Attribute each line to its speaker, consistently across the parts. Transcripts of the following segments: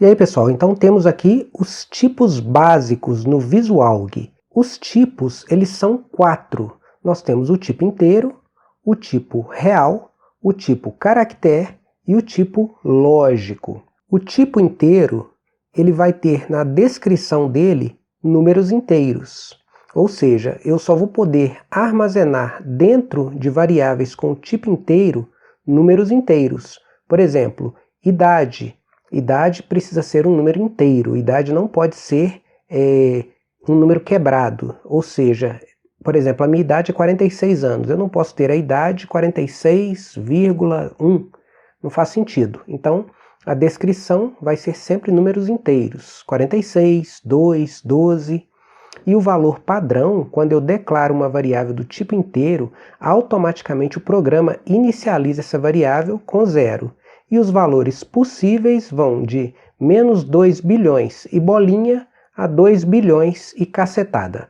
Speaker 1: E aí, pessoal, então temos aqui os tipos básicos no VisualG. Os tipos, eles são 4. Nós temos o tipo inteiro, o tipo real, o tipo caractere e o tipo lógico. O tipo inteiro, ele vai ter na descrição dele números inteiros. Ou seja, eu só vou poder armazenar dentro de variáveis com o tipo inteiro números inteiros. Por exemplo, idade. Idade precisa ser um número inteiro. Idade não pode ser um número quebrado. Ou seja, por exemplo, a minha idade é 46 anos. Eu não posso ter a idade 46,1. Não faz sentido. Então, a descrição vai ser sempre números inteiros. 46, 2, 12. E o valor padrão, quando eu declaro uma variável do tipo inteiro, automaticamente o programa inicializa essa variável com 0. E os valores possíveis vão de menos 2 bilhões e bolinha a 2 bilhões e cacetada.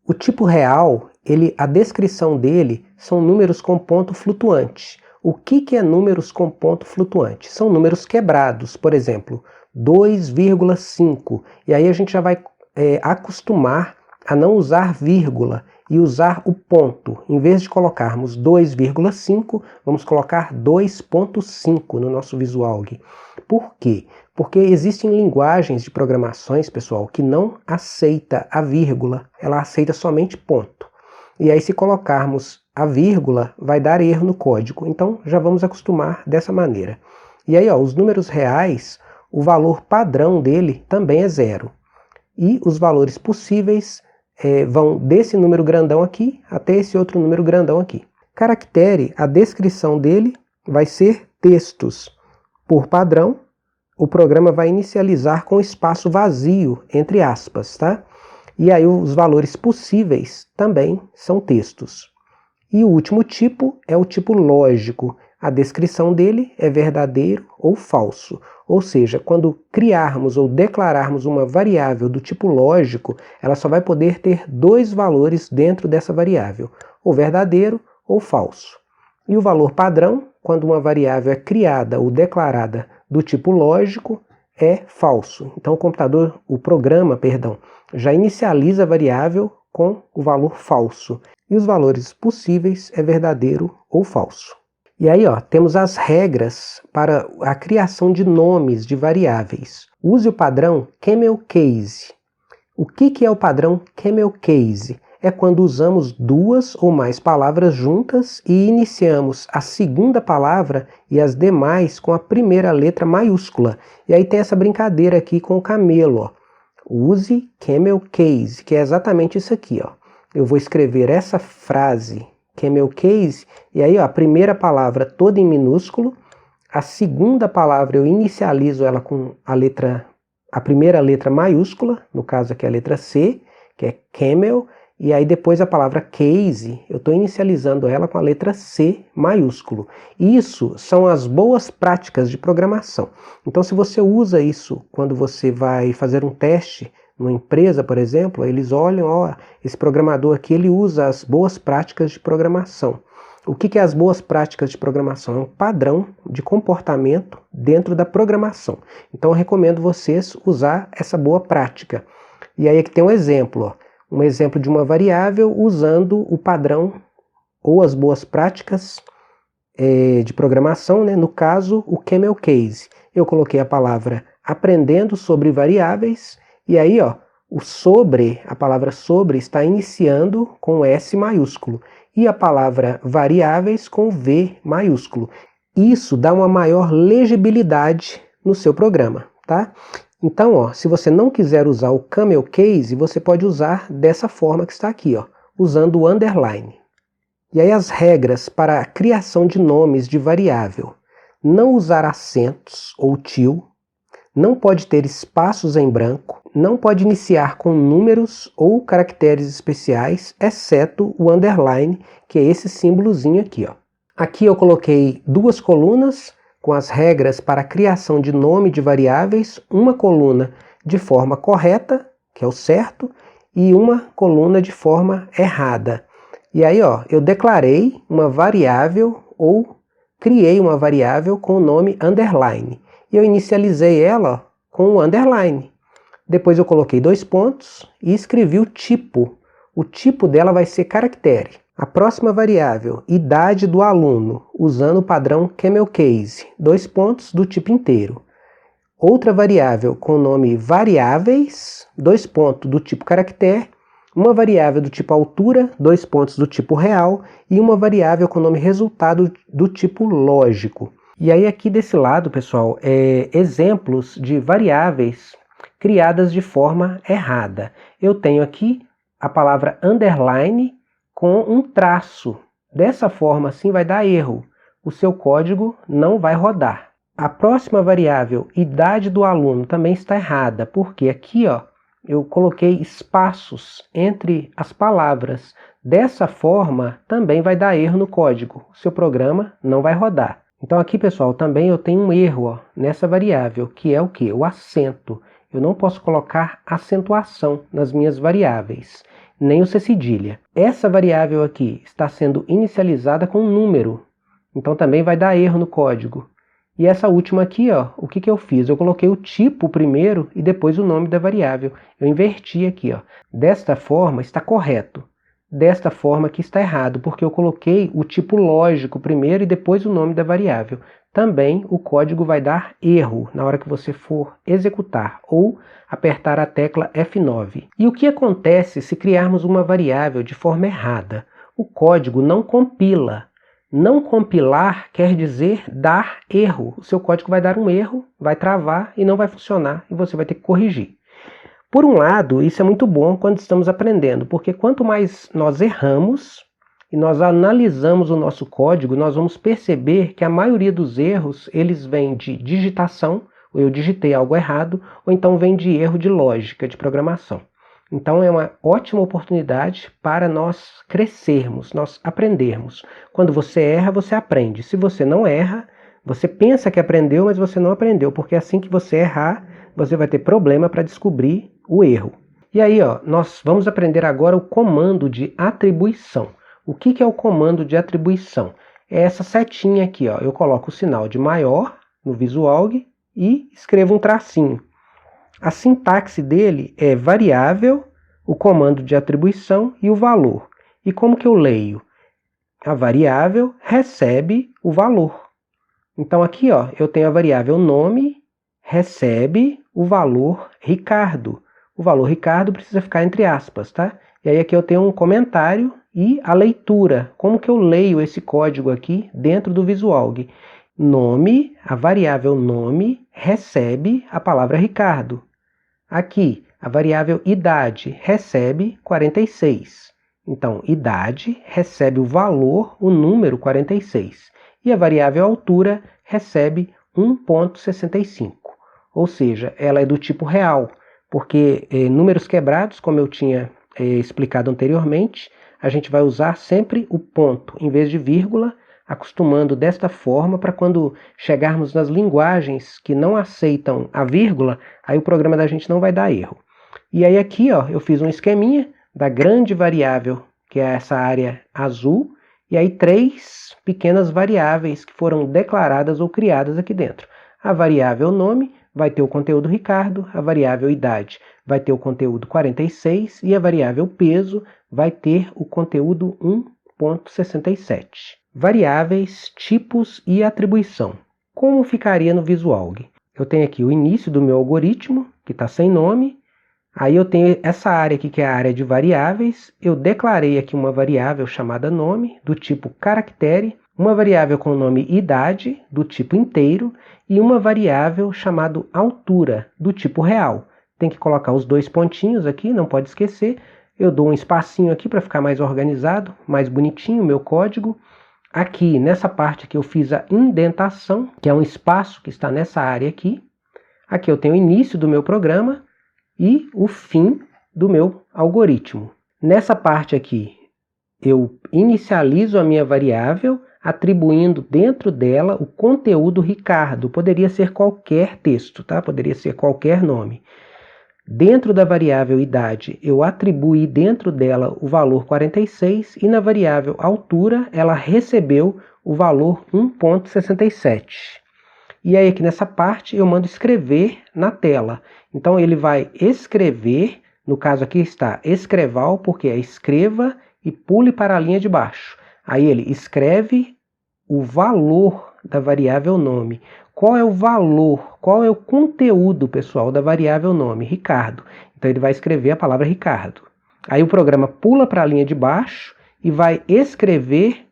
Speaker 1: O tipo real, a descrição dele são números com ponto flutuante. O que é números com ponto flutuante? São números quebrados, por exemplo, 2,5. E aí a gente já vai acostumar a não usar vírgula e usar o ponto. Em vez de colocarmos 2,5, vamos colocar 2,5 no nosso VisualG. Por quê? Porque existem linguagens de programações, pessoal, que não aceita a vírgula, ela aceita somente ponto. E aí, se colocarmos a vírgula, vai dar erro no código. Então, já vamos acostumar dessa maneira. E aí, os números reais, o valor padrão dele também é 0. E os valores possíveis vão desse número grandão aqui até esse outro número grandão aqui. Caractere, a descrição dele vai ser textos. Por padrão, o programa vai inicializar com espaço vazio, entre aspas, tá? E aí os valores possíveis também são textos. E o último tipo é o tipo lógico. A descrição dele é verdadeiro ou falso. Ou seja, quando criarmos ou declararmos uma variável do tipo lógico, ela só vai poder ter 2 valores dentro dessa variável, ou verdadeiro ou falso. E o valor padrão, quando uma variável é criada ou declarada do tipo lógico, é falso. Então o programa, já inicializa a variável com o valor falso. E os valores possíveis é verdadeiro ou falso. E aí, temos as regras para a criação de nomes de variáveis. Use o padrão Camel Case. O que é o padrão Camel Case? É quando usamos 2 ou mais palavras juntas e iniciamos a segunda palavra e as demais com a primeira letra maiúscula. E aí tem essa brincadeira aqui com o camelo. Use Camel Case, que é exatamente isso aqui. Eu vou escrever essa frase Camel Case, e aí a primeira palavra toda em minúsculo, a segunda palavra eu inicializo ela com a primeira letra maiúscula, no caso aqui a letra C, que é camel, e aí depois a palavra case, eu estou inicializando ela com a letra C maiúsculo. Isso são as boas práticas de programação. Então se você usa isso quando você vai fazer um teste, numa empresa, por exemplo, eles olham, esse programador aqui ele usa as boas práticas de programação. O que é as boas práticas de programação? É um padrão de comportamento dentro da programação. Então eu recomendo vocês usar essa boa prática. E aí aqui tem um exemplo de uma variável usando o padrão ou as boas práticas de programação, né? No caso, o Camel Case. Eu coloquei a palavra aprendendo sobre variáveis. E aí, a palavra sobre está iniciando com S maiúsculo e a palavra variáveis com V maiúsculo. Isso dá uma maior legibilidade no seu programa, tá? Então, se você não quiser usar o Camel Case, você pode usar dessa forma que está aqui, usando o underline. E aí as regras para a criação de nomes de variável. Não usar acentos ou til. Não pode ter espaços em branco, não pode iniciar com números ou caracteres especiais, exceto o underline, que é esse símbolozinho aqui. Aqui eu coloquei 2 colunas com as regras para a criação de nome de variáveis, uma coluna de forma correta, que é o certo, e uma coluna de forma errada. E aí, eu declarei uma variável ou criei uma variável com o nome underline. E eu inicializei ela com o underline. Depois eu coloquei 2 pontos e escrevi o tipo. O tipo dela vai ser caractere. A próxima variável, idade do aluno, usando o padrão camel case, 2 pontos do tipo inteiro. Outra variável com o nome variáveis, 2 pontos do tipo caractere. Uma variável do tipo altura, 2 pontos do tipo real. E uma variável com o nome resultado do tipo lógico. E aí aqui desse lado, pessoal, exemplos de variáveis criadas de forma errada. Eu tenho aqui a palavra underline com um traço. Dessa forma assim vai dar erro. O seu código não vai rodar. A próxima variável, idade do aluno, também está errada, porque aqui eu coloquei espaços entre as palavras. Dessa forma também vai dar erro no código. O seu programa não vai rodar. Então aqui, pessoal, também eu tenho um erro nessa variável, que é o quê? O acento. Eu não posso colocar acentuação nas minhas variáveis, nem o C cedilha. Essa variável aqui está sendo inicializada com um número, então também vai dar erro no código. E essa última aqui, o que eu fiz? Eu coloquei o tipo primeiro e depois o nome da variável. Eu inverti aqui. Desta forma está correto. Desta forma aqui está errado, porque eu coloquei o tipo lógico primeiro e depois o nome da variável. Também o código vai dar erro na hora que você for executar ou apertar a tecla F9. E o que acontece se criarmos uma variável de forma errada? O código não compila. Não compilar quer dizer dar erro. O seu código vai dar um erro, vai travar e não vai funcionar e você vai ter que corrigir. Por um lado, isso é muito bom quando estamos aprendendo, porque quanto mais nós erramos e nós analisamos o nosso código, nós vamos perceber que a maioria dos erros, eles vêm de digitação, ou eu digitei algo errado, ou então vem de erro de lógica, de programação. Então é uma ótima oportunidade para nós crescermos, nós aprendermos. Quando você erra, você aprende. Se você não erra, você pensa que aprendeu, mas você não aprendeu, porque assim que você errar, você vai ter problema para descobrir o erro. E aí, nós vamos aprender agora o comando de atribuição. O que é o comando de atribuição? É essa setinha aqui, eu coloco o sinal de maior no Visualg e escrevo um tracinho. A sintaxe dele é variável, o comando de atribuição e o valor. E como que eu leio? A variável recebe o valor. Então aqui eu tenho a variável nome, recebe o valor Ricardo. O valor Ricardo precisa ficar entre aspas, tá? E aí aqui eu tenho um comentário e a leitura. Como que eu leio esse código aqui dentro do Visualg? Nome, a variável nome, recebe a palavra Ricardo. Aqui, a variável idade recebe 46. Então, idade recebe o valor, o número 46. E a variável altura recebe 1,65. Ou seja, ela é do tipo real, porque números quebrados, como eu tinha explicado anteriormente, a gente vai usar sempre o ponto em vez de vírgula, acostumando desta forma para quando chegarmos nas linguagens que não aceitam a vírgula, aí o programa da gente não vai dar erro. E aí aqui eu fiz um esqueminha da grande variável, que é essa área azul, e aí 3 pequenas variáveis que foram declaradas ou criadas aqui dentro. A variável nome vai ter o conteúdo Ricardo, a variável idade vai ter o conteúdo 46 e a variável peso vai ter o conteúdo 1,67. Variáveis, tipos e atribuição. Como ficaria no Visualg? Eu tenho aqui o início do meu algoritmo, que está sem nome. Aí eu tenho essa área aqui, que é a área de variáveis. Eu declarei aqui uma variável chamada nome, do tipo caractere, uma variável com o nome idade, do tipo inteiro, e uma variável chamada altura, do tipo real. Tem que colocar os 2 pontinhos aqui, não pode esquecer. Eu dou um espacinho aqui para ficar mais organizado, mais bonitinho o meu código. Aqui, nessa parte aqui, eu fiz a indentação, que é um espaço que está nessa área aqui. Aqui eu tenho o início do meu programa e o fim do meu algoritmo. Nessa parte aqui, eu inicializo a minha variável, atribuindo dentro dela o conteúdo Ricardo. Poderia ser qualquer texto, tá? Poderia ser qualquer nome. Dentro da variável idade, eu atribuí dentro dela o valor 46 e na variável altura, ela recebeu o valor 1,67. E aí aqui nessa parte eu mando escrever na tela. Então ele vai escrever, no caso aqui está escreval, porque é escreva e pule para a linha de baixo. Aí ele escreve o valor da variável nome. Qual é o valor, qual é o conteúdo, pessoal, da variável nome? Ricardo. Então ele vai escrever a palavra Ricardo. Aí o programa pula para a linha de baixo e vai escrever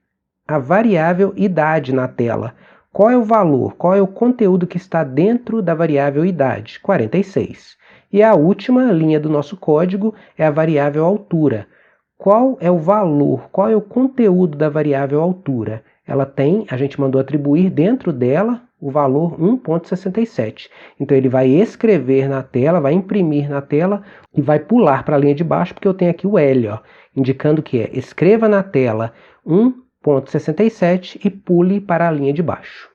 Speaker 1: a variável idade na tela. Qual é o valor, qual é o conteúdo que está dentro da variável idade? 46. E a última linha do nosso código é a variável altura. Qual é o valor, qual é o conteúdo da variável altura? Ela tem, a gente mandou atribuir dentro dela o valor 1.67. Então ele vai escrever na tela, vai imprimir na tela e vai pular para a linha de baixo, porque eu tenho aqui o L, ó, indicando que é escreva na tela 1.67 e pule para a linha de baixo.